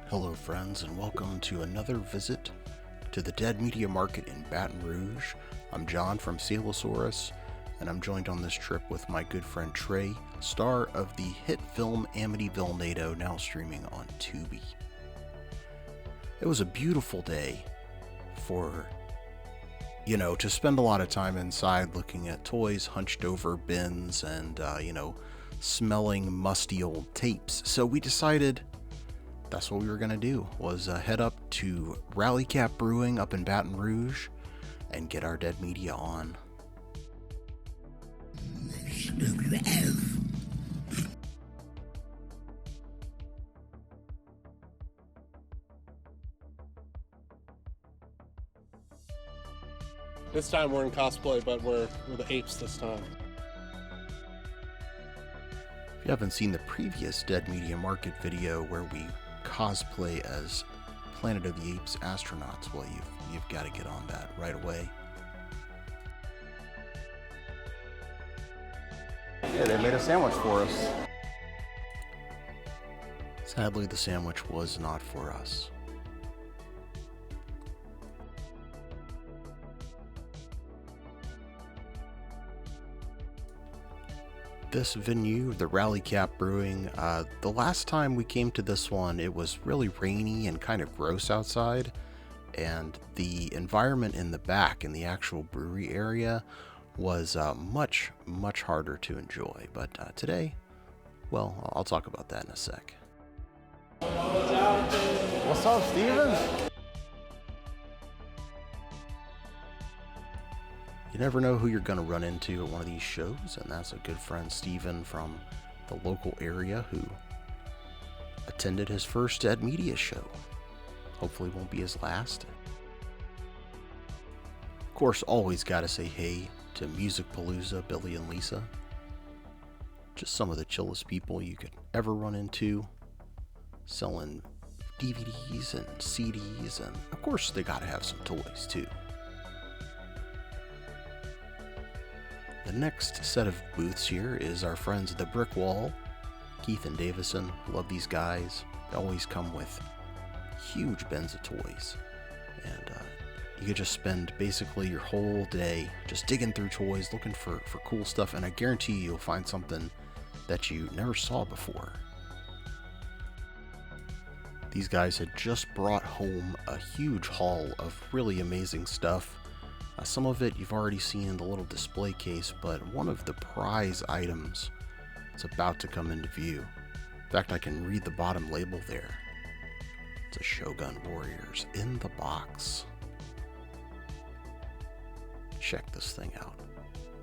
Hello friends, and welcome to another visit to the Dead Media Market in Baton Rouge. I'm John from Celosaurus, and I'm joined on this trip with my good friend Trey, star of the hit film Amityville NATO, now streaming on Tubi. It was a beautiful day for, to spend a lot of time inside looking at toys hunched over bins and, smelling musty old tapes. So we decided that's what we were going to do, was head up to Rally Cap Brewing up in Baton Rouge and get our Dead Media on. This time we're in cosplay, but we're the apes this time. If you haven't seen the previous Dead Media Market video where we cosplay as Planet of the Apes astronauts, well, you've got to get on that right away. Yeah, they made a sandwich for us. Sadly, the sandwich was not for us. This venue, the Rally Cap Brewing, the last time we came to this one, it was really rainy and kind of gross outside, and the environment in the back, in the actual brewery area, was much harder to enjoy. But today, well, I'll talk about that in a sec. What's up, Steven? You never know who you're going to run into at one of these shows, and that's a good friend Steven from the local area who attended his first Dead Media show. Hopefully won't be his last. Of course, always got to say hey to Music Palooza, Billy and Lisa. Just some of the chillest people you could ever run into, selling DVDs and CDs, and of course they got to have some toys too. The next set of booths here is our friends at the Brick Wall, Keith and Davison. Love these guys. They always come with huge bins of toys. And you could just spend basically your whole day just digging through toys, looking for cool stuff, and I guarantee you'll find something that you never saw before. These guys had just brought home a huge haul of really amazing stuff. Some of it you've already seen in the little display case, but one of the prize items is about to come into view. In fact, I can read the bottom label there. It's a Shogun Warriors in the box. Check this thing out.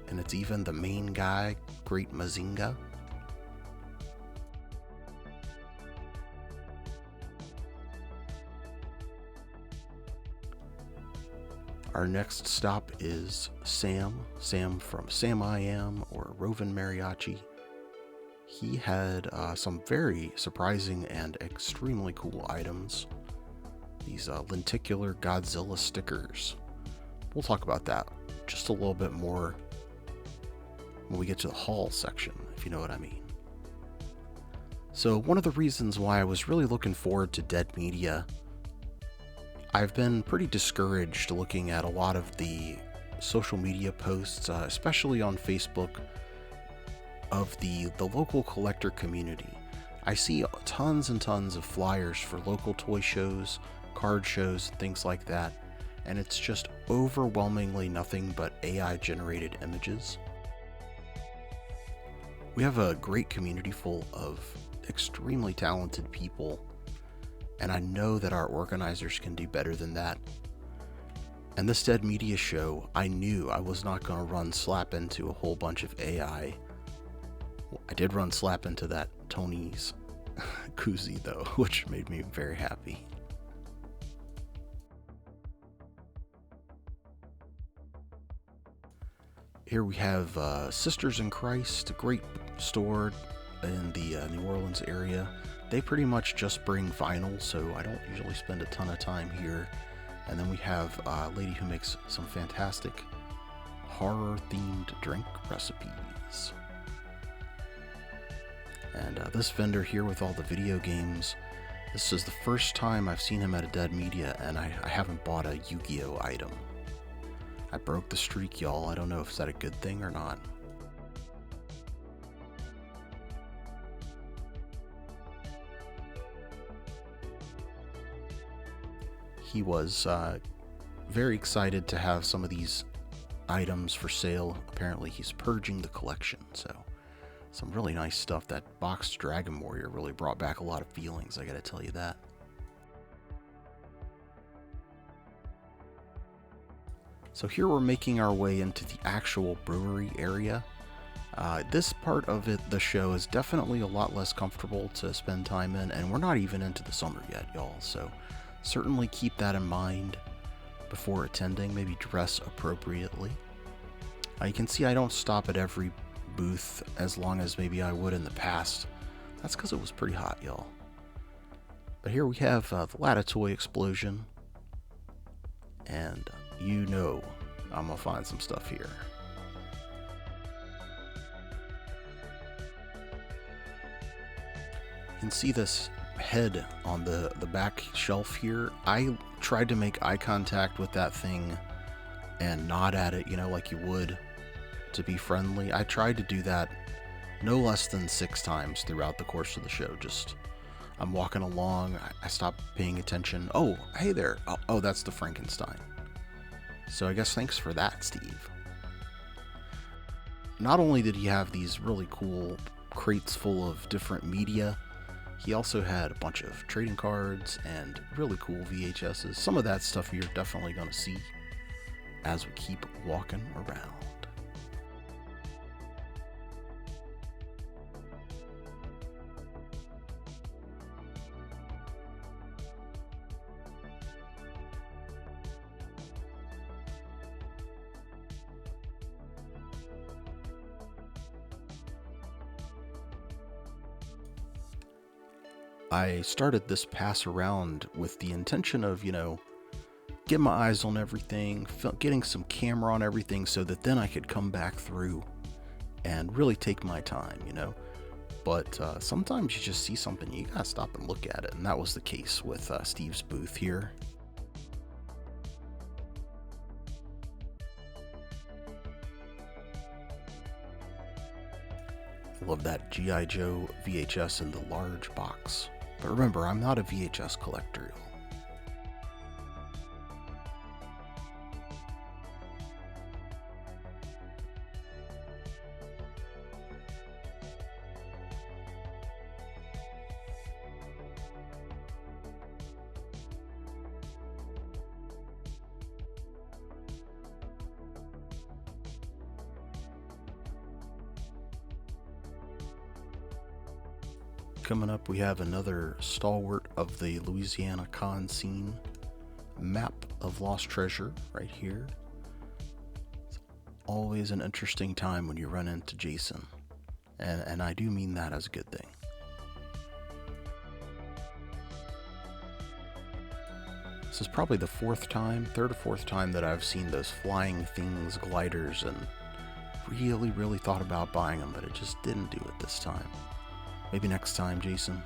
And it's even the main guy, Great Mazinga. Our next stop is Sam from Sam I Am, or Rovin Mariachi. He had some very surprising and extremely cool items. These lenticular Godzilla stickers. We'll talk about that just a little bit more when we get to the haul section, if you know what I mean. So one of the reasons why I was really looking forward to Dead Media, I've been pretty discouraged looking at a lot of the social media posts, especially on Facebook, of the local collector community. I see tons and tons of flyers for local toy shows, card shows, things like that, and it's just overwhelmingly nothing but AI generated images. We have a great community full of extremely talented people, and I know that our organizers can do better than that. And this Dead Media show, I knew I was not going to run slap into a whole bunch of AI. I did run slap into that Tony's koozie though, which made me very happy. Here we have Sisters in Christ, a great store in the New Orleans area. They pretty much just bring vinyl, so I don't usually spend a ton of time here. And then we have a lady who makes some fantastic horror-themed drink recipes. And this vendor here with all the video games This is the first time I've seen him at a Dead Media, and I haven't bought a Yu-Gi-Oh item. I broke the streak, y'all. I don't know if it's that a good thing or not. He was very excited to have some of these items for sale. Apparently he's purging the collection, so some really nice stuff. That boxed Dragon Warrior really brought back a lot of feelings, I gotta tell you that. So here we're making our way into the actual brewery area. This part of the show is definitely a lot less comfortable to spend time in, and we're not even into the summer yet, y'all, so certainly keep that in mind before attending. Maybe dress appropriately. You can see I don't stop at every booth as long as maybe I would in the past. That's because it was pretty hot, y'all. But here we have the Latitoy Explosion, and you know I'm gonna find some stuff here. You can see this head on the back shelf here. I tried to make eye contact with that thing and nod at it, you know, like you would to be friendly. I tried to do that no less than 6 times throughout the course of the show. Just, I'm walking along, I stopped paying attention. Oh, hey there. Oh, that's the Frankenstein. So I guess thanks for that, Steve. Not only did he have these really cool crates full of different media, he also had a bunch of trading cards and really cool VHSs. Some of that stuff you're definitely going to see as we keep walking around. I started this pass around with the intention of, you know, getting my eyes on everything, getting some camera on everything so that then I could come back through and really take my time, you know. But sometimes you just see something, you gotta stop and look at it, and that was the case with Steve's booth here. Love that G.I. Joe VHS in the large box. But remember, I'm not a VHS collector. Coming up, we have another stalwart of the Louisiana con scene. Map of Lost Treasure right here. It's always an interesting time when you run into Jason. And I do mean that as a good thing. This is probably the third or fourth time that I've seen those flying things, gliders, and really thought about buying them, but it just didn't do it this time. Maybe next time, Jason.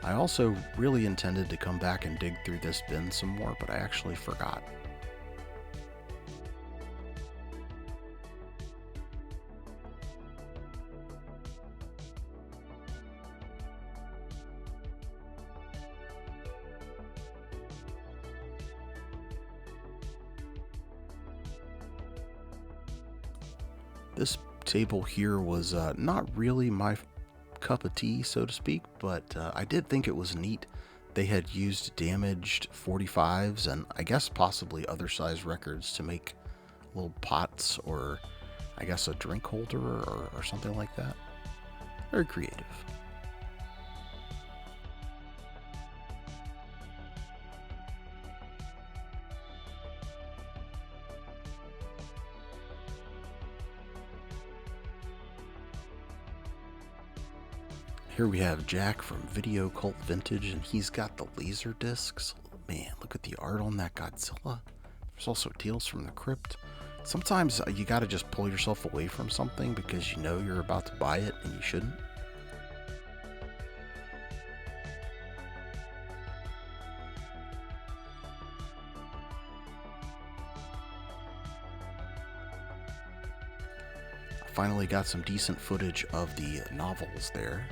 I also really intended to come back and dig through this bin some more, but I actually forgot. This table here was not really my cup of tea, so to speak, but I did think it was neat. They had used damaged 45s and I guess possibly other size records to make little pots, or I guess a drink holder or something like that. Very creative. Here we have Jack from Video Cult Vintage, and he's got the laser discs. Man, look at the art on that Godzilla. There's also Tales from the Crypt. Sometimes you gotta just pull yourself away from something because you know you're about to buy it and you shouldn't. finally got some decent footage of the novels there.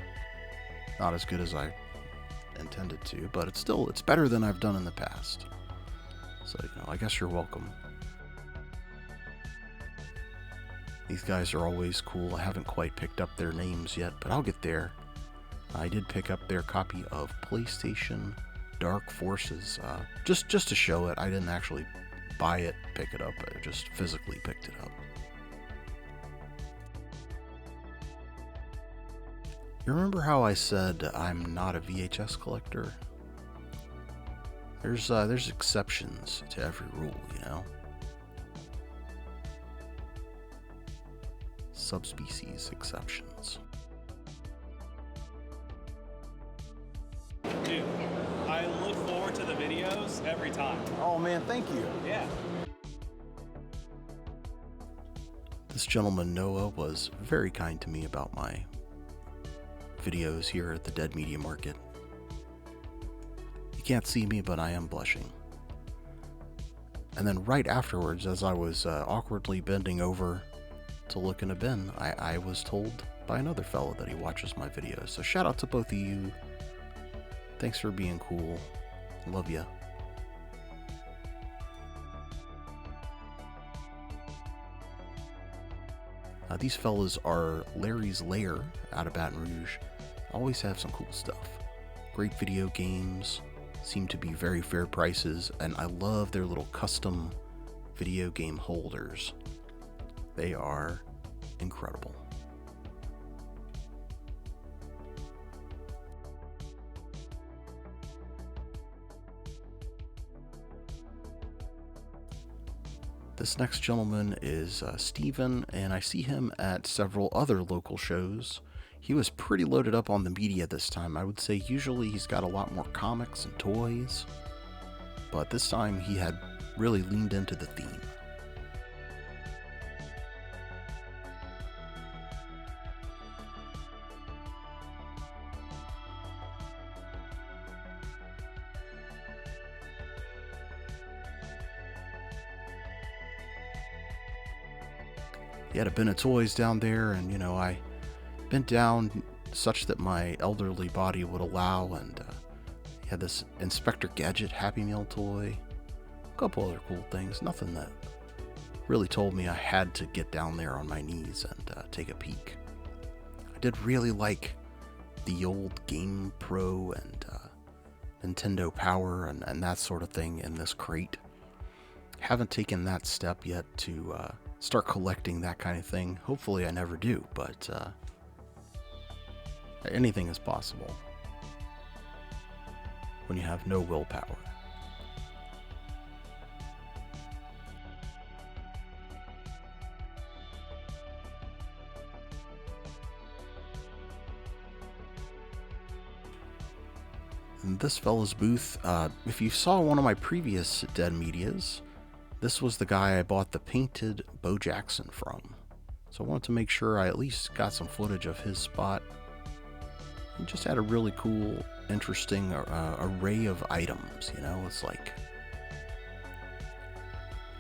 Not as good as I intended to, but it's better than I've done in the past. So, I guess you're welcome. These guys are always cool. I haven't quite picked up their names yet, but I'll get there. I did pick up their copy of PlayStation Dark Forces, just to show it. I didn't actually buy it, pick it up. I just physically picked it up. You remember how I said I'm not a VHS collector? There's exceptions to every rule, Subspecies exceptions. Dude, I look forward to the videos every time. Oh man, thank you. Yeah. This gentleman, Noah, was very kind to me about my videos here at the Dead Media Market. You can't see me, but I am blushing. And then right afterwards, as I was awkwardly bending over to look in a bin, I was told by another fellow that he watches my videos. So shout out to both of you. Thanks for being cool. Love ya. These fellas are Larry's Lair out of Baton Rouge. Always have some cool stuff. Great video games, seem to be very fair prices, and I love their little custom video game holders. They are incredible. This next gentleman is Steven, and I see him at several other local shows. He was pretty loaded up on the media this time. I would say usually he's got a lot more comics and toys, but this time he had really leaned into the theme. He had a bin of toys down there, and I bent down such that my elderly body would allow, and he had this Inspector Gadget Happy Meal toy, a couple other cool things, nothing that really told me I had to get down there on my knees and take a peek. I did really like the old Game Pro and Nintendo Power and that sort of thing in this crate. Haven't taken that step yet to start collecting that kind of thing. Hopefully I never do, but anything is possible when you have no willpower. In this fella's booth, if you saw one of my previous Dead Medias, this was the guy I bought the painted Bo Jackson from. So I wanted to make sure I at least got some footage of his spot. He just had a really cool, interesting array of items, It's like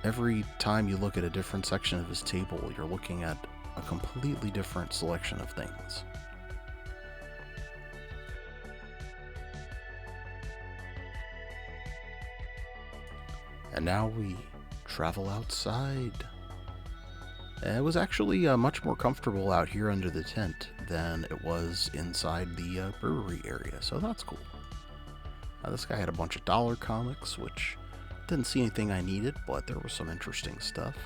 every time you look at a different section of his table, you're looking at a completely different selection of things. And now we travel outside. It was actually much more comfortable out here under the tent than it was inside the brewery area, so that's cool. This guy had a bunch of dollar comics, which didn't see anything I needed, but there was some interesting stuff.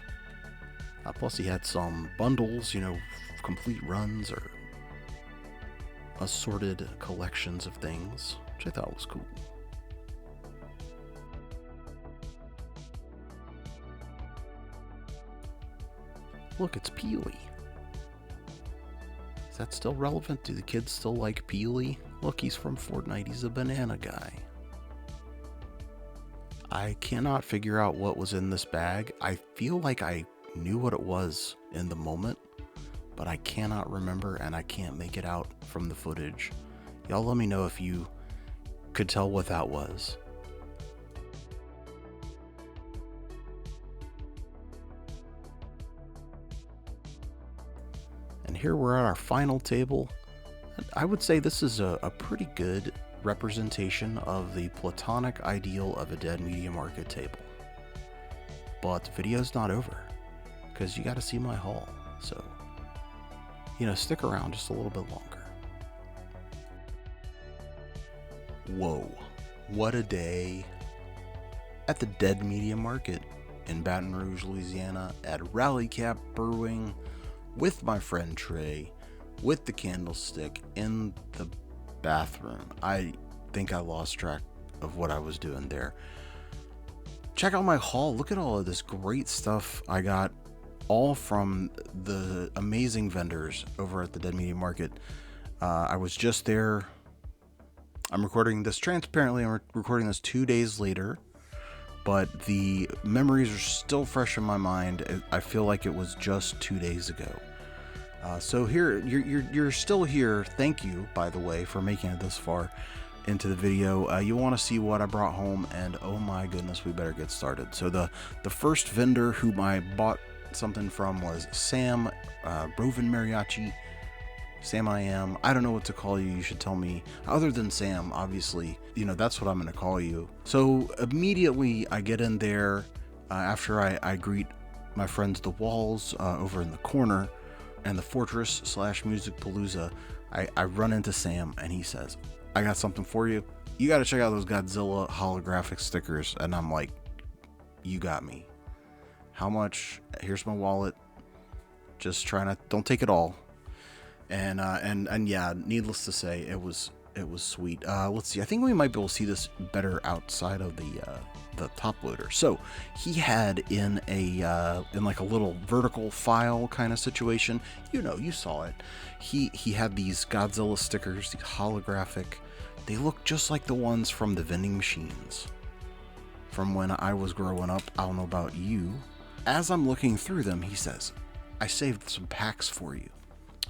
Plus he had some bundles, complete runs or assorted collections of things, which I thought was cool. Look, it's Peely. Is that still relevant? Do the kids still like Peely? Look, he's from Fortnite. He's a banana guy. I cannot figure out what was in this bag. I feel like I knew what it was in the moment, but I cannot remember and I can't make it out from the footage. Y'all let me know if you could tell what that was. here we're at our final table. I would say this is a pretty good representation of the platonic ideal of a dead media market table. But the video's not over, because you got to see my haul. So, stick around just a little bit longer. Whoa, what a day at the dead media market in Baton Rouge, Louisiana, at Rally Cap Brewing, with my friend Trey, with the candlestick in the bathroom. I think I lost track of what I was doing there. Check out my haul. Look at all of this great stuff I got, all from the amazing vendors over at the dead media market. I was just there. I'm recording this transparently. I'm recording this 2 days later, but the memories are still fresh in my mind. I feel like it was just 2 days ago. So here, you're still here. Thank you, by the way, for making it this far into the video. You want to see what I brought home, and oh my goodness, we better get started. So the first vendor whom I bought something from was Sam, Rovin Mariachi. Sam I am. I don't know what to call you. You should tell me. Other than Sam, obviously, that's what I'm going to call you. So immediately I get in there after I greet my friends the Walls over in the corner and the Fortress / Music Palooza. I run into Sam and he says, I got something for you. You got to check out those Godzilla holographic stickers. And I'm like, you got me. How much? Here's my wallet. Just trying to, don't take it all. And yeah, needless to say, it was sweet. Let's see. I think we might be able to see this better outside of the top loader. So he had in like a little vertical file kind of situation. You saw it. He had these Godzilla stickers, these holographic. They look just like the ones from the vending machines from when I was growing up. I don't know about you. As I'm looking through them, he says, I saved some packs for you.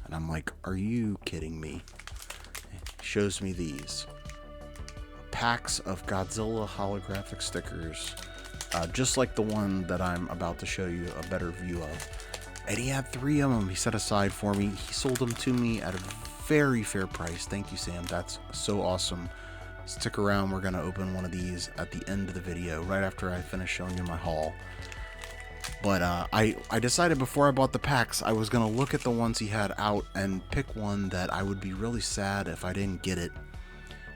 And I'm like, are you kidding me? He shows me these packs of Godzilla holographic stickers, just like the one that I'm about to show you a better view of. And he had 3 of them he set aside for me. He sold them to me at a very fair price. Thank you, Sam. That's so awesome. Stick around. We're going to open one of these at the end of the video, right after I finish showing you my haul. But I decided before I bought the packs, I was going to look at the ones he had out and pick one that I would be really sad if I didn't get it.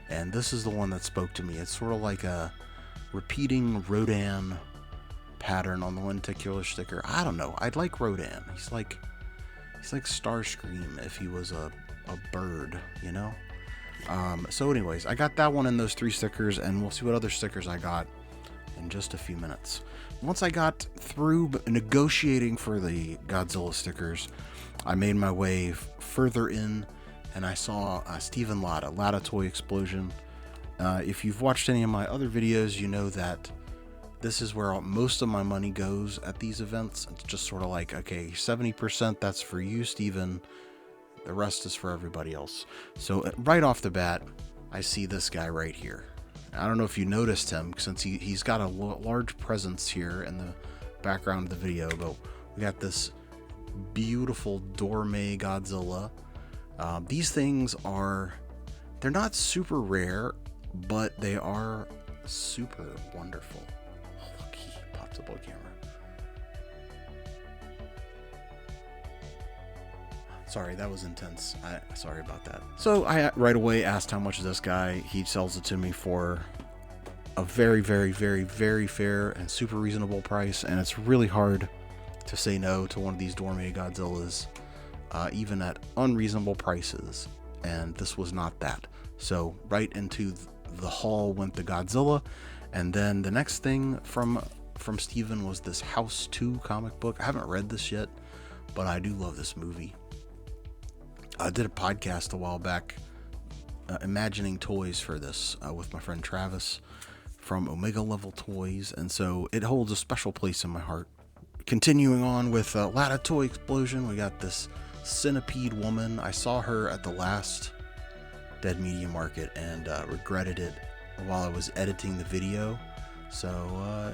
And this is the one that spoke to me. It's sort of like a repeating Rodan pattern on the lenticular sticker. I don't know. I'd like Rodan. He's like Starscream if he was a bird, So anyways, I got that one and those 3 stickers, and we'll see what other stickers I got in just a few minutes. Once I got through negotiating for the Godzilla stickers, I made my way further in, and I saw Steven Latta Toy Explosion. If you've watched any of my other videos, you know that this is where most of my money goes at these events. It's just sort of like, okay, 70% that's for you, Steven. The rest is for everybody else. So right off the bat, I see this guy right here. I don't know if you noticed him, since he's got a large presence here in the background of the video, but we got this beautiful Dorme Godzilla. These things they're not super rare, but they are super wonderful. Oh, look, he pops up on camera. Sorry, that was intense. Sorry about that. So I right away asked how much is this guy. He sells it to me for a very, very, very, very fair and super reasonable price. And it's really hard to say no to one of these Dorme Godzillas, even at unreasonable prices. And this was not that. So right into the haul went the Godzilla. And then the next thing from Steven was this House 2 comic book. I haven't read this yet, but I do love this movie. I did a podcast a while back, imagining toys for this with my friend Travis from Omega Level Toys, and so it holds a special place in my heart. Continuing on with Latta Toy Explosion, we got this Centipede Woman. I saw her at the last Dead Media Market and regretted it while I was editing the video, so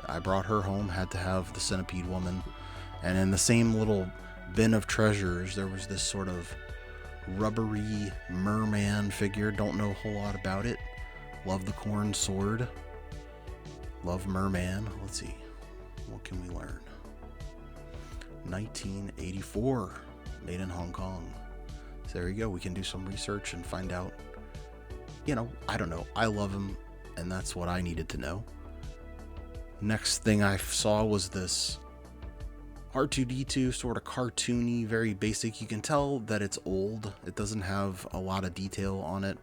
I brought her home. Had to have the Centipede Woman, and in the same little bin of treasures, there was this sort of rubbery merman figure. Don't know a whole lot about it. Love the corn sword. Love merman. Let's see. What can we learn? 1984. Made in Hong Kong. So there you go. We can do some research and find out. I don't know. I love him, and that's what I needed to know. Next thing I saw was this R2-D2, sort of cartoony, very basic. You can tell that it's old. It doesn't have a lot of detail on it.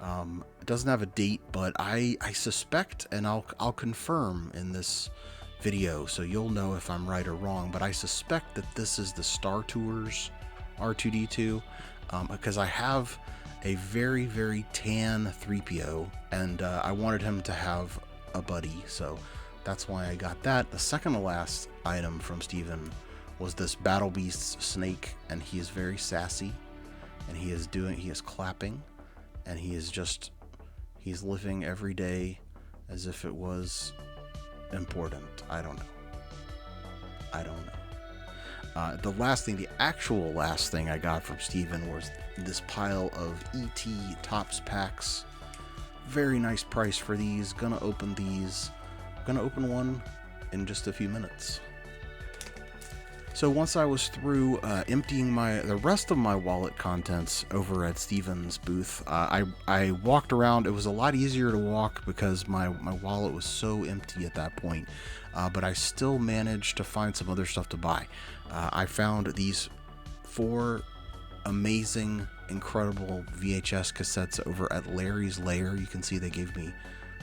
It doesn't have a date, but I suspect, and I'll confirm in this video, so you'll know if I'm right or wrong, but I suspect that this is the Star Tours R2-D2, because I have a very, very tan 3PO, and I wanted him to have a buddy, so that's why I got that. The second to last item from Steven was this Battle Beast snake, and he is very sassy, and he is clapping, and he's living every day as if it was important. I don't know. The actual last thing I got from Steven was this pile of ET Topps packs. Very nice price for these. Gonna open these. Gonna open one in just a few minutes. So once I was through emptying the rest of my wallet contents over at Steven's booth, I walked around. It was a lot easier to walk because my wallet was so empty at that point, but I still managed to find some other stuff to buy. I found these 4 amazing, incredible VHS cassettes over at Larry's Lair. You can see they gave me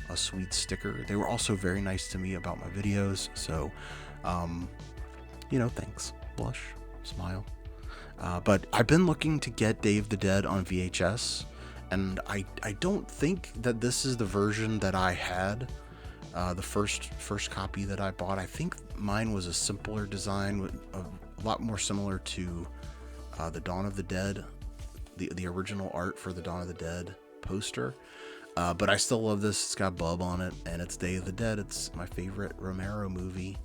a sweet sticker. They were also very nice to me about my videos, so thanks. Blush, smile. But I've been looking to get Day of the Dead on VHS, and I don't think that this is the version that I had, the first copy that I bought. I think mine was a simpler design, a lot more similar to the Dawn of the Dead, the original art for the Dawn of the Dead poster. But I still love this. It's got Bub on it, and it's Day of the Dead. It's my favorite Romero movie.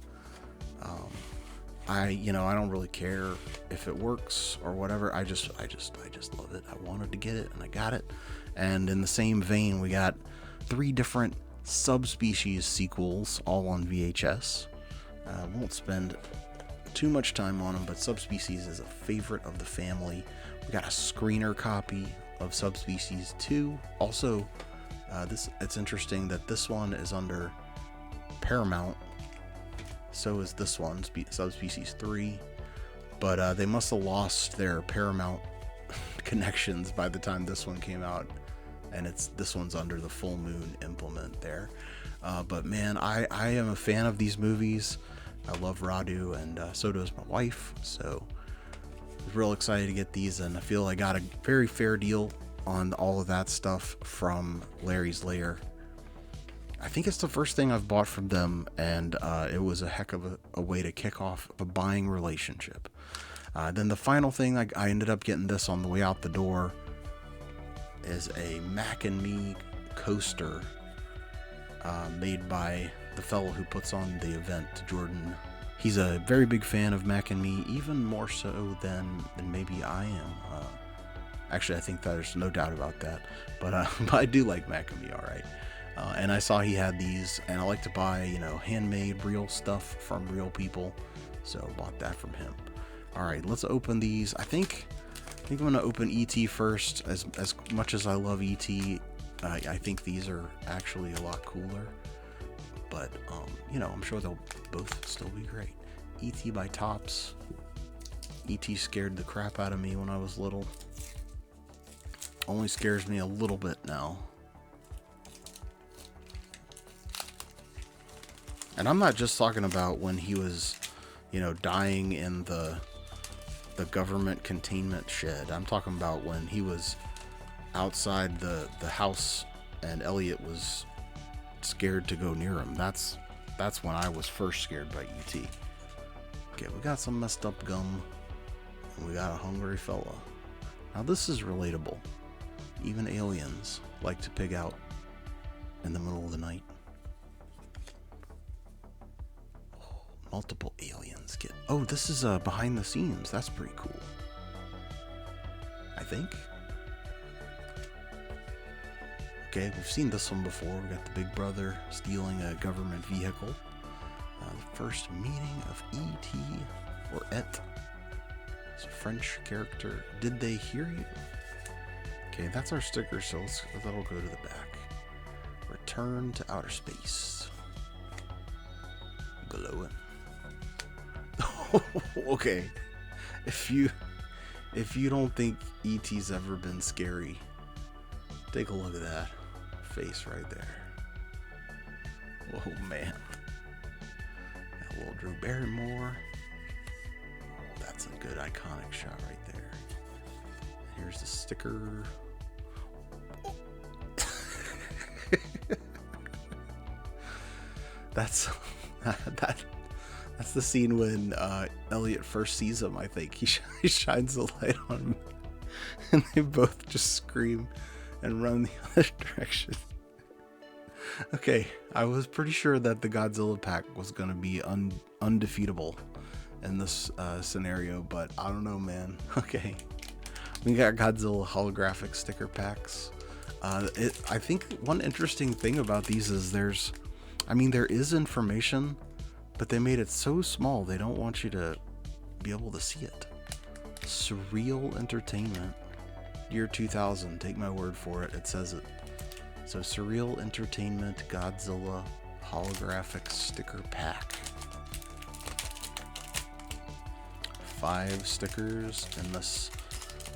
I don't really care if it works or whatever. I just love it. I wanted to get it, and I got it. And in the same vein, we got 3 different Subspecies sequels, all on VHS. Won't spend too much time on them, but Subspecies is a favorite of the family. We got a screener copy of Subspecies 2. Also, it's interesting that this one is under Paramount. So is this one, Subspecies 3. But they must have lost their Paramount connections by the time this one came out. And this one's under the Full Moon implement there. But man, I am a fan of these movies. I love Radu, and so does my wife. So I was real excited to get these, and I feel I got a very fair deal on all of that stuff from Larry's Lair. I think it's the first thing I've bought from them, and it was a heck of a way to kick off a buying relationship. Then the final thing, I ended up getting this on the way out the door, is a Mac and Me coaster made by the fellow who puts on the event, Jordan. He's a very big fan of Mac and Me, even more so than maybe I am. Actually, I think there's no doubt about that. But I do like Mac and Me, all right. And I saw he had these, and I like to buy, handmade, real stuff from real people. So I bought that from him. All right, let's open these. I think I'm going to open E.T. first. As much as I love E.T., I think these are actually a lot cooler. But, I'm sure they'll both still be great. E.T. by Topps. E.T. scared the crap out of me when I was little. Only scares me a little bit now. And I'm not just talking about when he was, dying in the government containment shed. I'm talking about when he was outside the house and Elliot was scared to go near him. That's when I was first scared by E.T. Okay, we got some messed up gum, and we got a hungry fella. Now this is relatable. Even aliens like to pig out in the middle of the night. Multiple aliens get... Oh, this is behind the scenes. That's pretty cool. I think. Okay, we've seen this one before. We got the big brother stealing a government vehicle. The first meeting of E.T. or Et. It's a French character. Did they hear you? Okay, that's our sticker, so that'll go to the back. Return to outer space. Glowing. Okay. If you don't think E.T.'s ever been scary, take a look at that face right there. Oh man. That little Drew Barrymore. That's a good iconic shot right there. Here's the sticker. That's the scene when Elliot first sees him, I think. He shines the light on him, and they both just scream and run the other direction. Okay, I was pretty sure that the Godzilla pack was going to be undefeatable in this scenario, but I don't know, man. Okay, we got Godzilla holographic sticker packs. I think one interesting thing about these is there is information, but they made it so small they don't want you to be able to see it. Surreal Entertainment, year 2000, take my word for it, it says it. So Surreal Entertainment Godzilla holographic sticker pack. 5 stickers in this,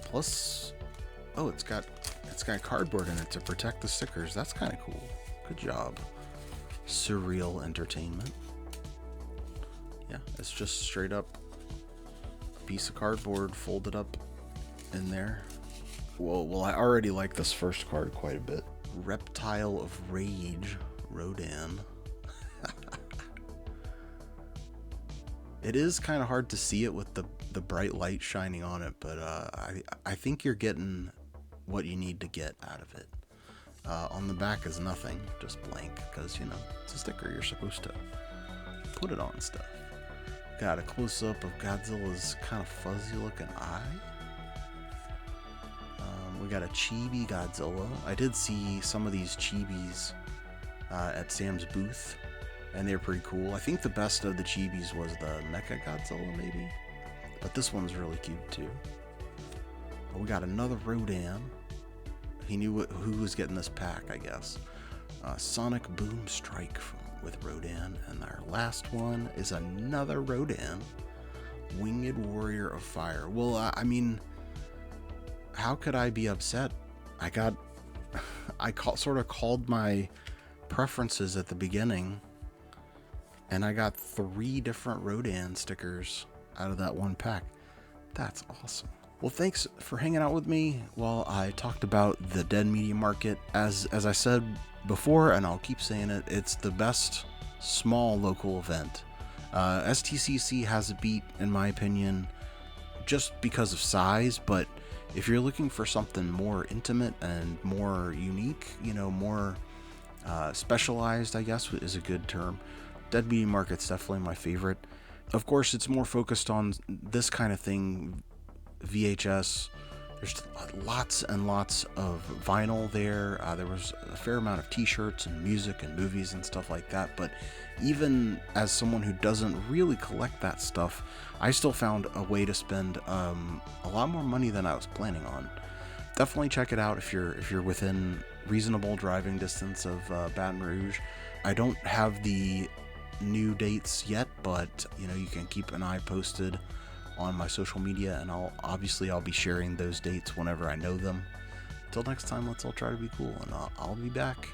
plus, oh, it's got cardboard in it to protect the stickers. That's kind of cool. Good job, Surreal Entertainment. Yeah, it's just straight up piece of cardboard folded up in there. Well, I already like this first card quite a bit. Reptile of Rage, Rodan. It is kind of hard to see it with the bright light shining on it, but I think you're getting what you need to get out of it. On the back is nothing, just blank, because, you know, it's a sticker. You're supposed to put it on stuff. Got a close-up of Godzilla's kind of fuzzy-looking eye. We got a chibi Godzilla. I did see some of these chibis at Sam's booth, and they're pretty cool. I think the best of the chibis was the Mecha Godzilla, maybe, but this one's really cute too. We got another Rodan. He knew who was getting this pack, I guess. Sonic Boom Strike with Rodan, and our last one is another Rodan, Winged Warrior of Fire. Well, I mean, how could I be upset? I sort of called my preferences at the beginning, and I got 3 different Rodan stickers out of that one pack. That's awesome. Well, thanks for hanging out with me while I talked about the Dead Media Market. As I said before, and I'll keep saying it, it's the best small local event. STCC has a beat, in my opinion, just because of size, but if you're looking for something more intimate and more unique, you know, more specialized, I guess is a good term, Dead Media Market's definitely my favorite. Of course, it's more focused on this kind of thing, VHS. There's lots and lots of vinyl there. There was a fair amount of t-shirts and music and movies and stuff like that. But even as someone who doesn't really collect that stuff, I still found a way to spend a lot more money than I was planning on. Definitely check it out if you're within reasonable driving distance of Baton Rouge. I don't have the new dates yet, but you know, you can keep an eye posted on my social media, and I'll be sharing those dates whenever I know them. Until next time, let's all try to be cool, and I'll be back.